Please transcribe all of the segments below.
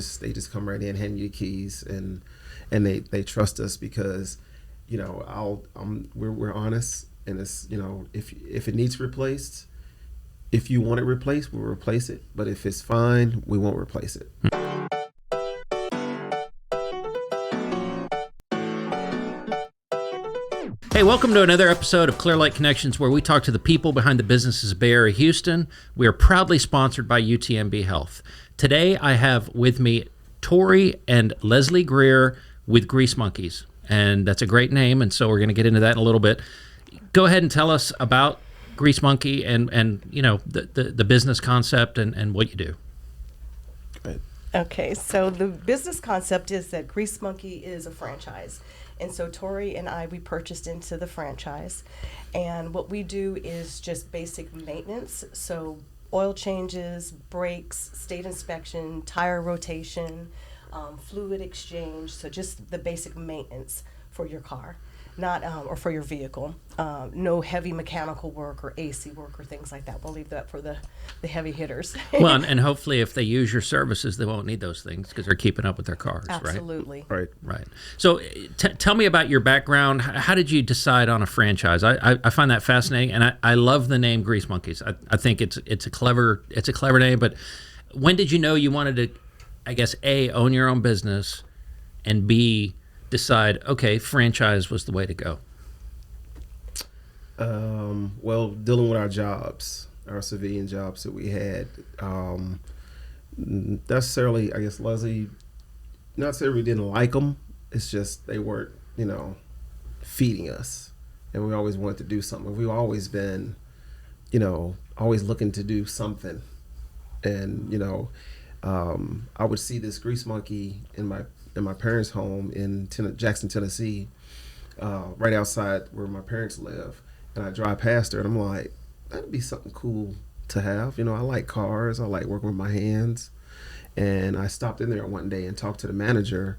They just come right in, hand you the keys, and they trust us because, we're honest, and it's, if it needs replaced, if you want it replaced, we'll replace it. But if it's fine, we won't replace it. Hey, welcome to another episode of Clear Light Connections, where we talk to the people behind the businesses of Bay Area Houston. We are proudly sponsored by UTMB Health. Today, I have with me Tory and Leslie Greer with Grease Monkeys, and that's a great name, and so we're going to get into that in a little bit. Go ahead and tell us about Grease Monkey and the business concept and what you do. Okay, so the business concept is that Grease Monkey is a franchise. And so Tory and I, we purchased into the franchise. And what we do is just basic maintenance. So oil changes, brakes, state inspection, tire rotation, fluid exchange. So just the basic maintenance for your car, not or for your vehicle. No heavy mechanical work or AC work or things like that. We'll leave that for the heavy hitters. Well, and hopefully if they use your services, they won't need those things because they're keeping up with their cars, Absolutely. Right? Right. So tell me about your background. How did you decide on a franchise? I find that fascinating, and I love the name Grease Monkeys. I think it's a clever name, but when did you know you wanted to, I guess, A, own your own business, and B, decide, okay, franchise was the way to go? Well, dealing with our jobs, our civilian jobs that we had, necessarily, I guess, Leslie, not necessarily we didn't like them. It's just they weren't, feeding us. And we always wanted to do something. We've always been, always looking to do something. And, I would see this Grease Monkey in my parents' home in Jackson, Tennessee, right outside where my parents live. And I drive past her, and I'm like, that'd be something cool to have. I like cars. I like working with my hands. And I stopped in there one day and talked to the manager,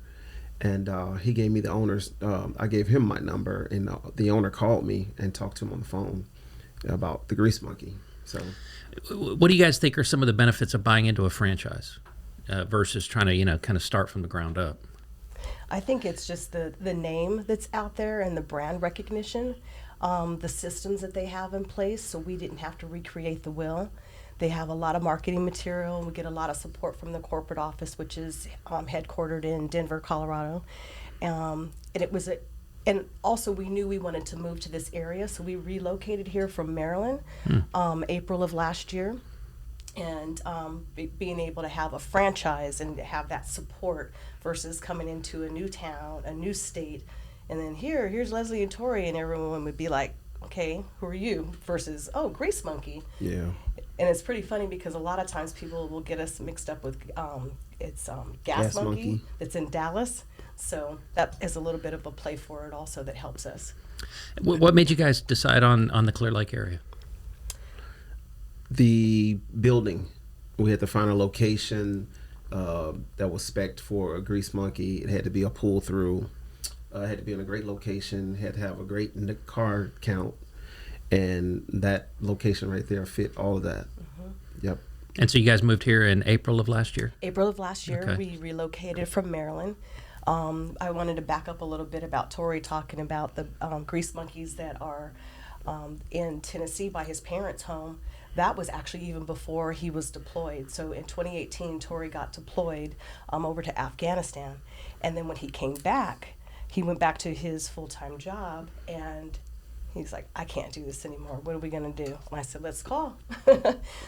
and he gave me the owner's. I gave him my number, and the owner called me and talked to him on the phone about the Grease Monkey. So, what do you guys think are some of the benefits of buying into a franchise versus trying to, kind of start from the ground up? I think it's just the name that's out there and the brand recognition, the systems that they have in place, so we didn't have to recreate the wheel. They have a lot of marketing material. We get a lot of support from the corporate office, which is headquartered in Denver, Colorado. And also we knew we wanted to move to this area, so we relocated here from Maryland, April of last year. And being able to have a franchise and have that support versus coming into a new town, a new state, and then here's Leslie and Tory, and everyone would be like, okay, who are you? Versus, oh, Grease Monkey. Yeah. And it's pretty funny because a lot of times people will get us mixed up with Gas Monkey that's in Dallas. So that is a little bit of a play for it also that helps us. What made you guys decide on the Clear Lake area? The building. We had to find a location that was spec'd for a Grease Monkey. It had to be a pull through. It had to be in a great location. Had to have a great car count, and that location right there fit all of that. Mm-hmm. Yep. And so you guys moved here in April of last year? April of last year, okay. We relocated from Maryland. I wanted to back up a little bit about Tory talking about the Grease Monkeys that are in Tennessee by his parents' home. That was actually even before he was deployed. So in 2018, Tory got deployed over to Afghanistan. And then when he came back, he went back to his full-time job, and he's like, I can't do this anymore. What are we going to do? And I said, let's call.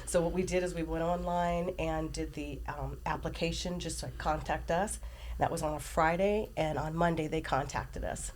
So what we did is we went online and did the application just to contact us. That was on a Friday, and on Monday they contacted us.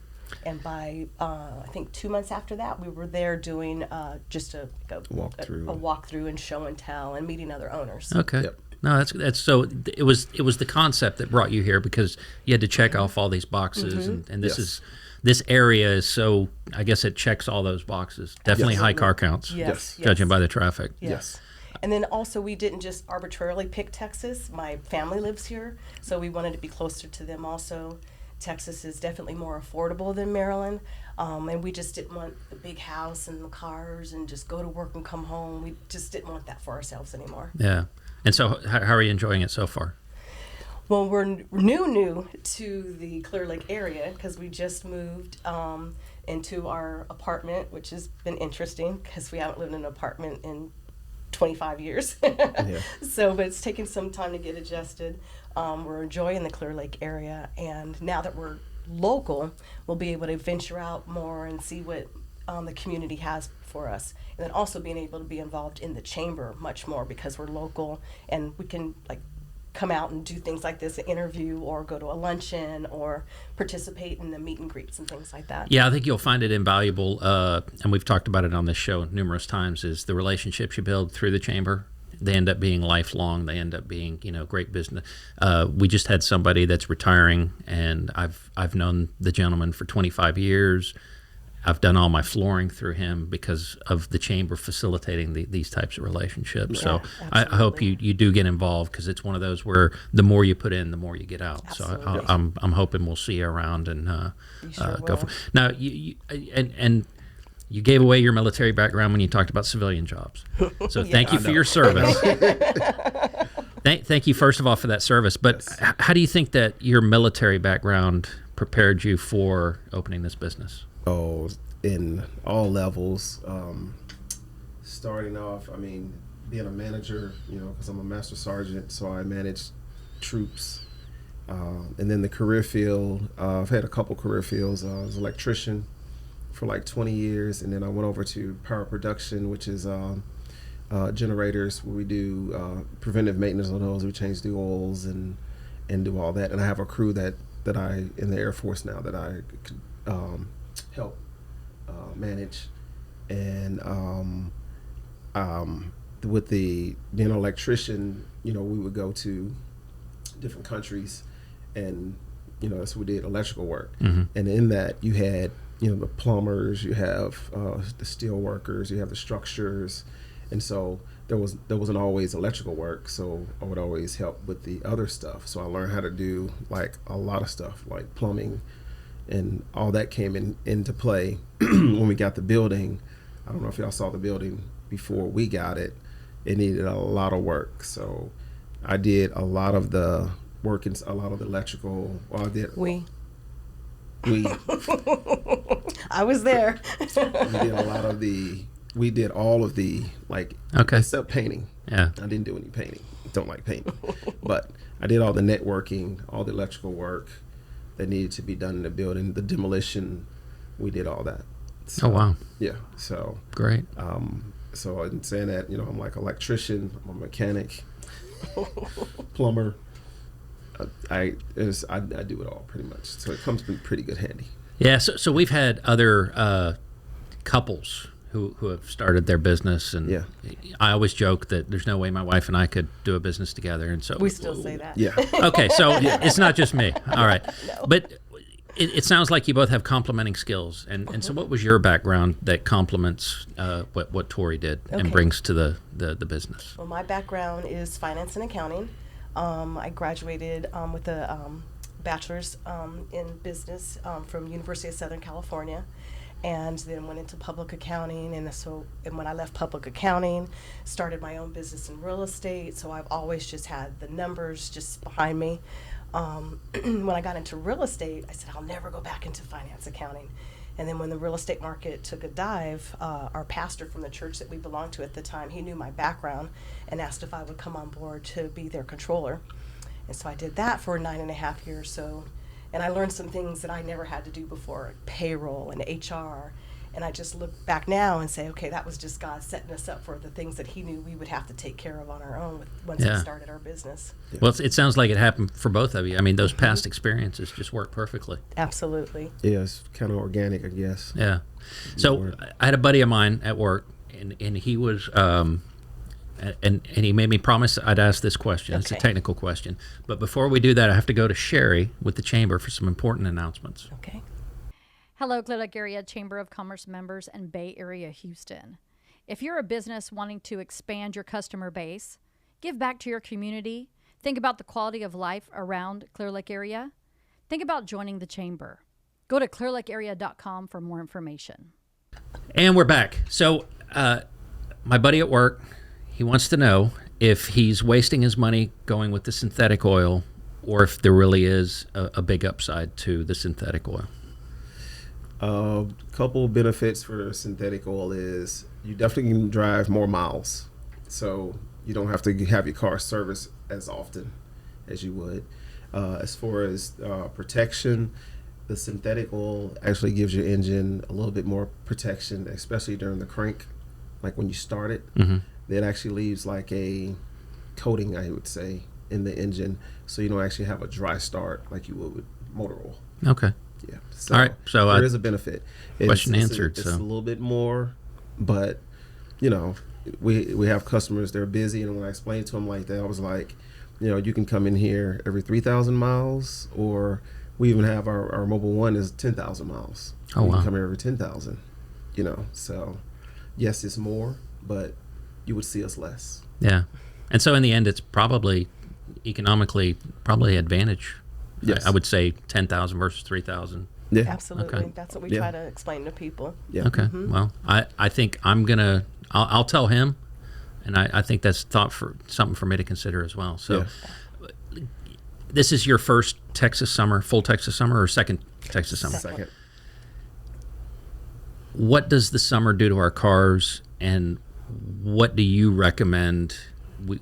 And by, I think 2 months after that, we were there doing just a walkthrough and show and tell and meeting other owners. Okay. Yep. No, that's so. It was the concept that brought you here because you had to check off all these boxes, and this area is so. I guess it checks all those boxes. Definitely high car counts. Yes. Judging by the traffic. Yes. And then also we didn't just arbitrarily pick Texas. My family lives here, so we wanted to be closer to them also. Texas is definitely more affordable than Maryland, and we just didn't want the big house and the cars and just go to work and come home. We just didn't want that for ourselves anymore. Yeah. And so how are you enjoying it so far? Well, we're new to the Clear Lake area because we just moved into our apartment, which has been interesting because we haven't lived in an apartment in 25 years. Yeah. So, but it's taken some time to get adjusted. We're enjoying the Clear Lake area, and now that we're local, we'll be able to venture out more and see what the community has for us, and then also being able to be involved in the chamber much more because we're local and we can like come out and do things like this, an interview or go to a luncheon or participate in the meet and greets and things like that. Yeah, I think you'll find it invaluable, and we've talked about it on this show numerous times, is the relationships you build through the chamber. They end up being lifelong. They end up being, great business. We just had somebody that's retiring, and I've known the gentleman for 25 years. I've done all my flooring through him because of the chamber facilitating these types of relationships. Yeah, so I hope you do get involved, because it's one of those where the more you put in, the more you get out. Absolutely. So I'm hoping we'll see you around and sure go will. for. Now you gave away your military background when you talked about civilian jobs. So thank you for your service. Thank you first of all for that service. But Yes. how do you think that your military background prepared you for opening this business? Oh, in all levels. Starting off, being a manager, because I'm a master sergeant, so I manage troops. And then the career field, I've had a couple career fields. I was an electrician for like 20 years, and then I went over to power production, which is generators, where we do preventive maintenance on those. We change the oils and do all that. And I have a crew that I, in the Air Force now, that I could help manage. And with being an electrician, we would go to different countries, and that's what we did, electrical work. Mm-hmm. And in that you had the plumbers, you have the steel workers, you have the structures, and so there wasn't always electrical work, so I would always help with the other stuff. So I learned how to do like a lot of stuff like plumbing, and all that came into play when we got the building. I don't know if y'all saw the building before we got it. It needed a lot of work, so I did a lot of the work and a lot of the electrical. Well, I did. We I was there. We did all of the Okay. except painting. Yeah. I didn't do any painting. Don't like painting. But I did all the networking, all the electrical work that needed to be done in the building, the demolition. We did all that. So, Oh, wow. Yeah. So Great. so in saying that, I'm like electrician, I'm a mechanic, plumber. I do it all pretty much. So it comes in pretty good handy. Yeah, so we've had other couples who have started their business, and Yeah. I always joke that there's no way my wife and I could do a business together, and so We still say that. Yeah. Okay, so it's not just me. All right, No. but it sounds like you both have complementing skills, and so what was your background that complements what Tory did and Okay. brings to the business? Well, my background is finance and accounting. I graduated with a bachelor's in business from University of Southern California, and then went into public accounting. And when I left public accounting, started my own business in real estate. So I've always just had the numbers just behind me. When I got into real estate, I said I'll never go back into finance accounting. And then when the real estate market took a dive, our pastor from the church that we belonged to at the time, he knew my background and asked if I would come on board to be their controller. And so I did that for 9.5 years. So, and I learned some things that I never had to do before, like payroll and HR. And I just look back now and say, okay, that was just God setting us up for the things that he knew we would have to take care of on our own once we started our business. Well, it sounds like it happened for both of you. I mean, those past experiences just work perfectly. Absolutely. Yeah, it's kind of organic, I guess. Yeah. So I had a buddy of mine at work, and he was, and he made me promise I'd ask this question. It's a Okay. technical question. But before we do that, I have to go to Sherry with the Chamber for some important announcements. Okay. Hello, Clear Lake Area Chamber of Commerce members and Bay Area Houston. If you're a business wanting to expand your customer base, give back to your community, think about the quality of life around Clear Lake area, think about joining the Chamber. Go to clearlakearea.com for more information. And we're back. So my buddy at work, he wants to know if he's wasting his money going with the synthetic oil or if there really is a big upside to the synthetic oil. Couple of benefits for synthetic oil is you definitely can drive more miles, so you don't have to have your car serviced as often as you would. As far as protection, the synthetic oil actually gives your engine a little bit more protection, especially during the crank, like when you start it. Mm-hmm. It actually leaves like a coating, I would say, in the engine, so you don't actually have a dry start like you would with motor oil. Okay. Yeah. So All right. So there is a benefit. Question answered. It's So a little bit more, but you know, we have customers, they're busy, and when I explained to them like that, I was like, you know, you can come in here every 3,000 miles, or we even have our mobile one is 10,000 miles. Oh, you wow. can come here every 10,000. You know, so yes, it's more, but you would see us less. yeah, and so in the end, it's probably economically probably advantage. Yes. I would say 10,000 versus 3,000. Yeah. Yeah. Absolutely. Okay. That's what we Yeah. try to explain to people. Yeah. Okay. Well, I think I'll tell him, and I think that's something for me to consider as well. So this is your first full Texas summer, or second Texas summer? Second. What does the summer do to our cars, and what do you recommend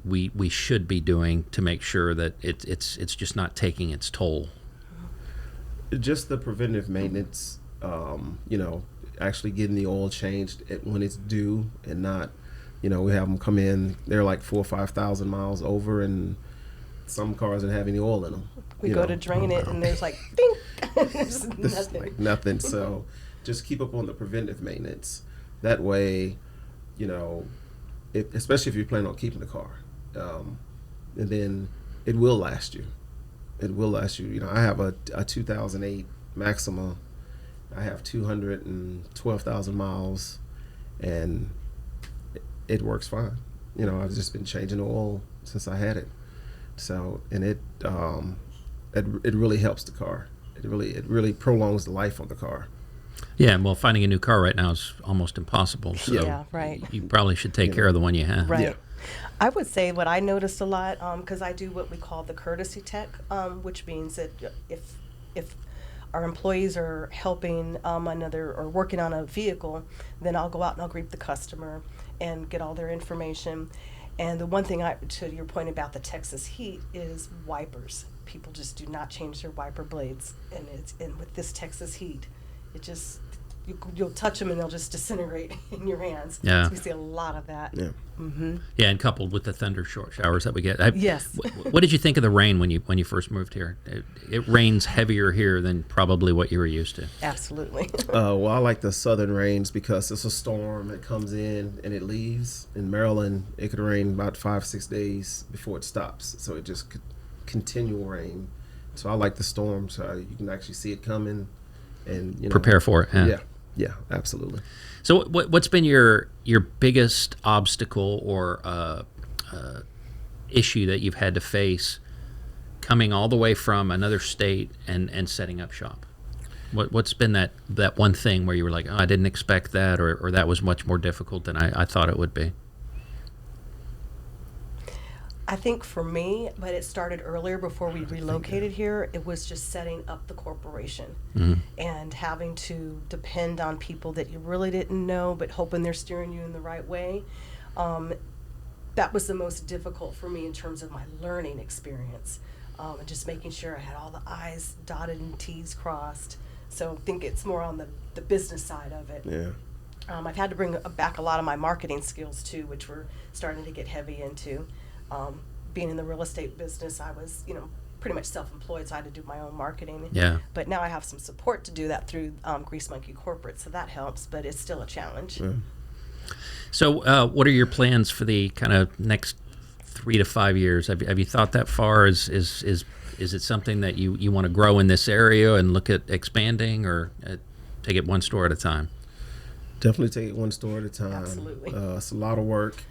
we should be doing to make sure that it's just not taking its toll? Just the preventive maintenance, you know, actually getting the oil changed when it's due, and not, you know, we have them come in, they're like 4,000 or 5,000 miles over, and some cars don't have any oil in them. We go to drain it, and there's like, ding, there's There's nothing. like nothing. So just keep up on the preventive maintenance. That way, you know, especially if you plan on keeping the car, and then it will last you. It will last you. You know, I have a 2008 Maxima. I have 212,000 miles, and it works fine. You know, I've just been changing the oil since I had it. So, and it really helps the car. It really prolongs the life of the car. Yeah, well, finding a new car right now is almost impossible. So Yeah, right. you probably should take care of the one you have. Right. Yeah. I would say what I noticed a lot, because I do what we call the courtesy tech, which means that if our employees are helping or working on a vehicle, then I'll go out and I'll greet the customer and get all their information. And the one thing, to your point about the Texas heat, is wipers. People just do not change their wiper blades, and with this Texas heat, it just you'll touch them and they'll just disintegrate in your hands. Yeah. So we see a lot of that. Yeah. Mm-hmm. Yeah, and coupled with the thunder showers that we get. Yes. What did you think of the rain when you first moved here? It rains heavier here than probably what you were used to. Absolutely. Well, I like the southern rains because it's a storm that comes in and it leaves. In Maryland, it could rain about 5-6 days before it stops. So it just could continual rain. So I like the storm, so you can actually see it coming and, you know, Prepare for it. Yeah. Yeah, absolutely. So what's been your biggest obstacle or issue that you've had to face coming all the way from another state and setting up shop? What's been that one thing where you were like, oh, I didn't expect that, or that was much more difficult than I thought it would be? I think for me, but it started earlier before we relocated here, it was just setting up the corporation and having to depend on people that you really didn't know, but hoping they're steering you in the right way. That was the most difficult for me in terms of my learning experience, and just making sure I had all the I's dotted and T's crossed. So I think it's more on the business side of it. Yeah. I've had to bring back a lot of my marketing skills too, which we're starting to get heavy into. Being in the real estate business, I was, pretty much self-employed, so I had to do my own marketing. Yeah. But now I have some support to do that through Grease Monkey Corporate, so that helps, but it's still a challenge. Yeah. So what are your plans for the kind of next 3 to 5 years? Have you thought that far? Is it something that you want to grow in this area and look at expanding, or take it one store at a time? Definitely take it one store at a time. Absolutely. It's a lot of work.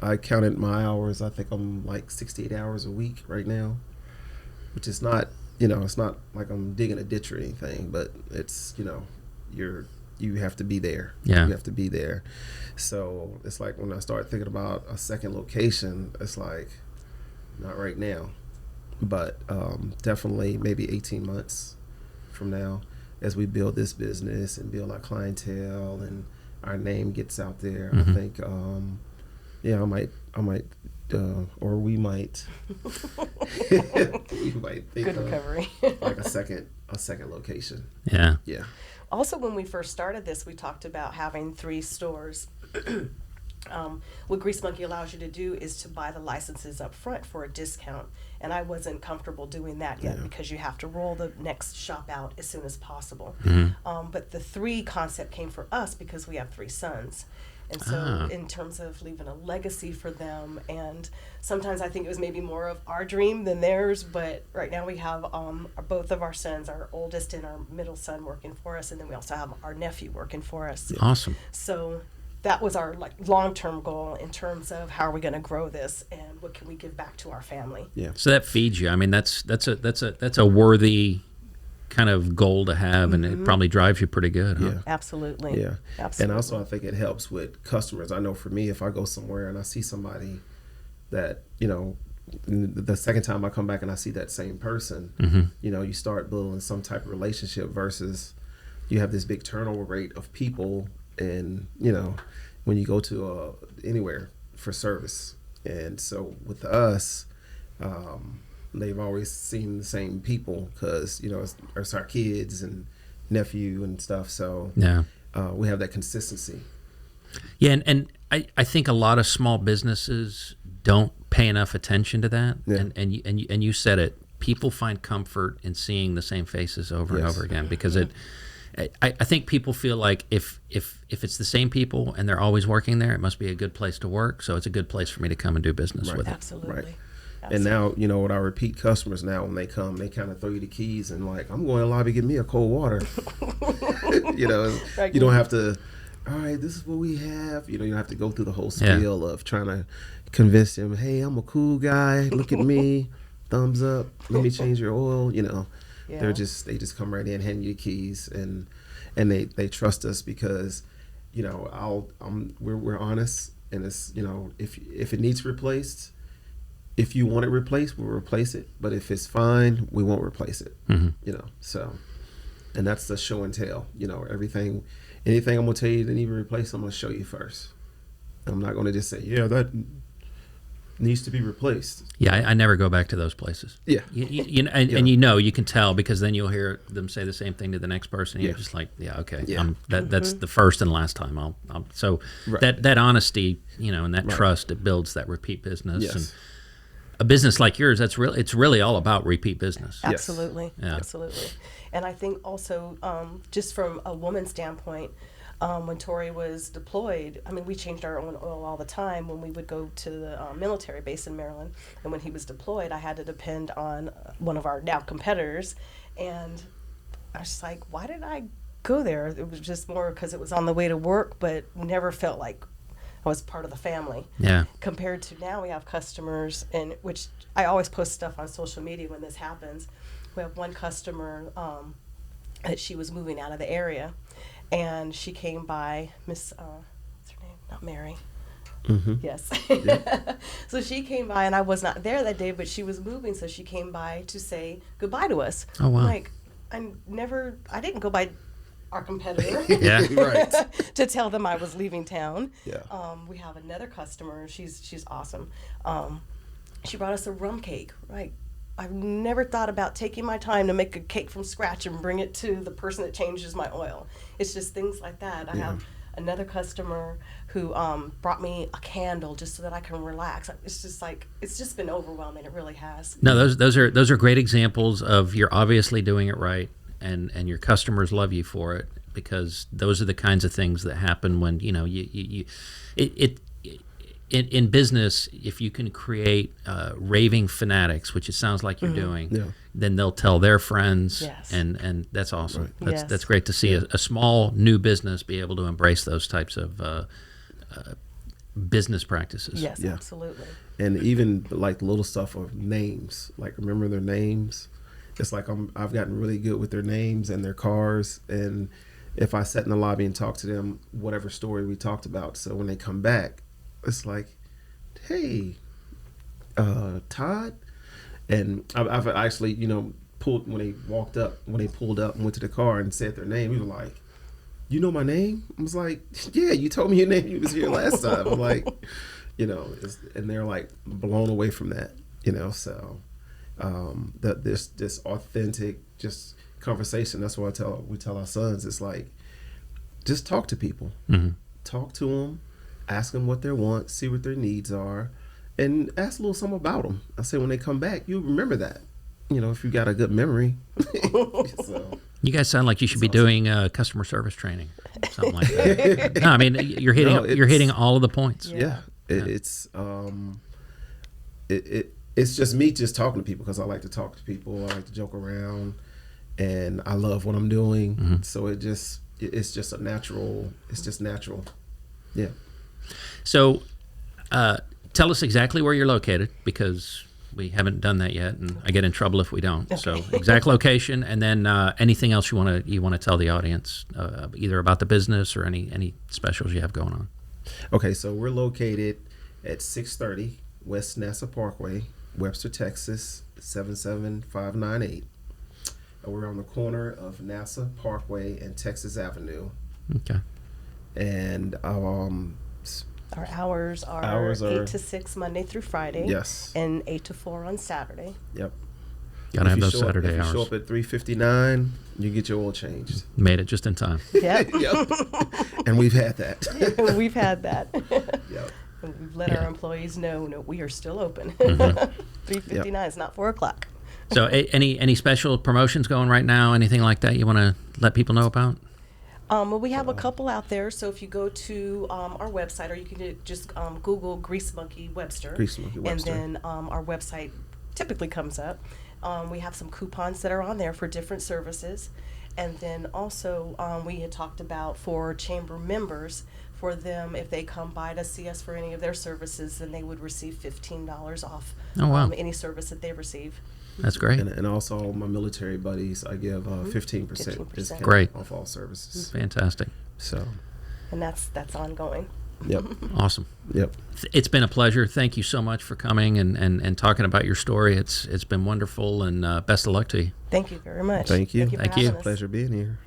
I counted my hours. I think I'm like 68 hours a week right now, which is not, it's not like I'm digging a ditch or anything, but it's, you have to be there. Yeah. You have to be there. So it's like when I start thinking about a second location, it's like, not right now. but definitely maybe 18 months from now, as we build this business and build our clientele and our name gets out there, I think, I might, or we might, we might think Good recovery. like a second location. Yeah. Yeah. Also, when we first started this, we talked about having 3 stores. What Grease Monkey allows you to do is to buy the licenses up front for a discount. And I wasn't comfortable doing that yet because you have to roll the next shop out as soon as possible. But the 3 concept came for us because we have 3 sons. And so in terms of leaving a legacy for them, and sometimes I think it was maybe more of our dream than theirs, but right now we have both of our sons, our oldest and our middle son, working for us, and then we also have our nephew working for us. Awesome. So that was our long-term goal in terms of how are we going to grow this and what can we give back to our family. Yeah. So that feeds you. I mean, that's a worthy kind of goal to have, and it probably drives you pretty good, huh? Yeah. Absolutely. Yeah. Absolutely. And also I think it helps with customers. I know for me, if I go somewhere and I see somebody that, the second time I come back and I see that same person, you start building some type of relationship versus you have this big turnover rate of people, and, when you go to anywhere for service. And so with us, they've always seen the same people because, it's our kids and nephew and stuff. So we have that consistency. Yeah, and I think a lot of small businesses don't pay enough attention to that. Yeah. And you said it. People find comfort in seeing the same faces over and over again because I think people feel like if it's the same people and they're always working there, it must be a good place to work. So it's a good place for me to come and do business with it. Absolutely. Right. And now, with our repeat customers now, when they come, they kind of throw you the keys and like, I'm going to the lobby, get me a cold water. You don't have to, all right, this is what we have. You don't have to go through the whole spiel of trying to convince them, hey, I'm a cool guy. Look at me. Thumbs up. Let me change your oil. They just come right in, hand you the keys, and they trust us because, we're honest, and it's, if it needs replaced, if you want it replaced, we'll replace it. But if it's fine, we won't replace it. So, and that's the show and tell. Anything I'm gonna tell you that need to be replaced, I'm gonna show you first. I'm not gonna just say, yeah, that needs to be replaced. Yeah, I never go back to those places. Yeah, and you can tell because then you'll hear them say the same thing to the next person. And you're just like, okay, that's the first and last time. That honesty, and that trust, it builds that repeat business. Yes. And a business like yours, it's really all about repeat business. Absolutely. Yeah. Absolutely. And I think also, just from a woman's standpoint, when Tory was deployed, we changed our own oil all the time when we would go to the military base in Maryland. And when he was deployed, I had to depend on one of our now competitors. And I was just like, why did I go there? It was just more because it was on the way to work, but never felt like I was part of the family. Yeah. Compared to now, we have customers, and which I always post stuff on social media when this happens. We have one customer that she was moving out of the area, and she came by, what's her name? Not Mary. Yes. Yeah. So she came by, and I was not there that day, but she was moving, so she came by to say goodbye to us. Oh, wow. I didn't go by our competitor Right. to tell them I was leaving town. Yeah. We have another customer. She's awesome. She brought us a rum cake. Right. I've never thought about taking my time to make a cake from scratch and bring it to the person that changes my oil. It's just things like that. I have another customer who brought me a candle just so that I can relax. It's just been overwhelming. It really has. No, those are great examples of you're obviously doing it right, and your customers love you for it, because those are the kinds of things that happen when in business. If you can create raving fanatics, which it sounds like you're doing, then they'll tell their friends, and that's awesome. Right. That's great to see a small new business be able to embrace those types of business practices. Yes, absolutely. And even like little stuff of names, like remember their names. It's like I've gotten really good with their names and their cars, and if I sat in the lobby and talked to them, whatever story we talked about, so when they come back, it's like, hey, Todd, And I've actually, pulled when they pulled up and went to the car and said their name. We were like, "You know my name?" I was like, "Yeah, you told me your name. You was here last time." I'm like, and they're like blown away from that, So that this authentic just conversation. That's why we tell our sons, it's like, just talk to people, talk to them, ask them what they want, see what their needs are, and ask a little something about them. I say when they come back, you'll remember that. If you got a good memory. So, you guys sound like you should be doing customer service training, something like that. No, I mean you're hitting all of the points. Yeah, it's just me just talking to people because I like to talk to people. I like to joke around, and I love what I'm doing. So it's just natural. It's just natural. Yeah. So, tell us exactly where you're located, because we haven't done that yet, and I get in trouble if we don't. Okay. So, exact location, and then anything else you want to tell the audience, either about the business or any specials you have going on. Okay, so we're located at 630 West NASA Parkway, Webster, Texas 77598. We're on the corner of NASA Parkway and Texas Avenue. Okay. And our hours are 8 to 6 Monday through Friday. Yes. And 8 to 4 on Saturday. Yep. Gotta have those Saturday hours. If you show up at 3:59, you get your oil changed. Made it just in time. Yep. Yep. And we've had that. We've had that. Yep. And we've let our employees know, no, we are still open. 3:59 is not 4 o'clock. So any special promotions going right now? Anything like that you want to let people know about? Well, we have a couple out there. So if you go to our website, or you can just Google Grease Monkey Webster. Grease Monkey Webster. And then our website typically comes up. We have some coupons that are on there for different services. And then also we had talked about for chamber members, for them, if they come by to see us for any of their services, then they would receive $15 off any service that they receive. That's great. And also my military buddies, I give 15% discount Great. off all services. Fantastic. So. And that's ongoing. Yep. Awesome. Yep. It's been a pleasure. Thank you so much for coming and talking about your story. It's been wonderful, and best of luck to you. Thank you very much. Thank you. Thank you. Thank for you. having us. Pleasure being here.